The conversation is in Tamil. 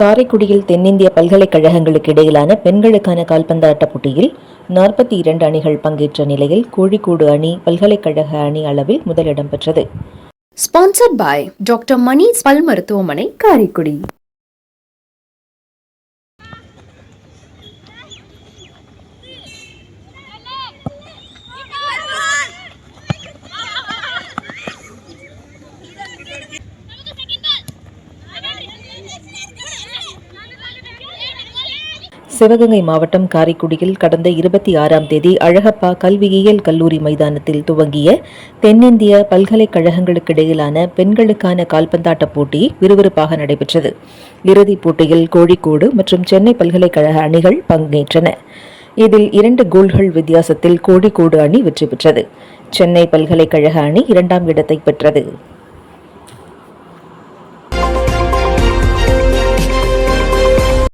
காரைக்குடியில் தென்னிந்திய பல்கலைக்கழகங்களுக்கு இடையிலான பெண்களுக்கான கால்பந்தாட்ட போட்டியில் 42 அணிகள் பங்கேற்ற நிலையில் கோழிக்கோடு அணி பல்கலைக்கழக அணி அளவில் முதலிடம் பெற்றது. ஸ்பான்சர்ட் பை டாக்டர் மணிஸ் பல் மருத்துவமனை, காரைக்குடி. சிவகங்கை மாவட்டம் காரைக்குடியில் கடந்த 26ஆம் தேதி அழகப்பா கல்வியியல் கல்லூரி மைதானத்தில் துவங்கிய தென்னிந்திய பல்கலைக்கழகங்களுக்கு இடையிலான பெண்களுக்கான கால்பந்தாட்ட போட்டி விறுவிறுப்பாக நடைபெற்றது. இறுதிப் போட்டியில் கோழிக்கோடு மற்றும் சென்னை பல்கலைக்கழக அணிகள் பங்கேற்றன. இதில் 2 கோல்கள் வித்தியாசத்தில் கோழிக்கோடு அணி வெற்றி பெற்றது. சென்னை பல்கலைக்கழக அணி 2ஆம் இடத்தை பெற்றது.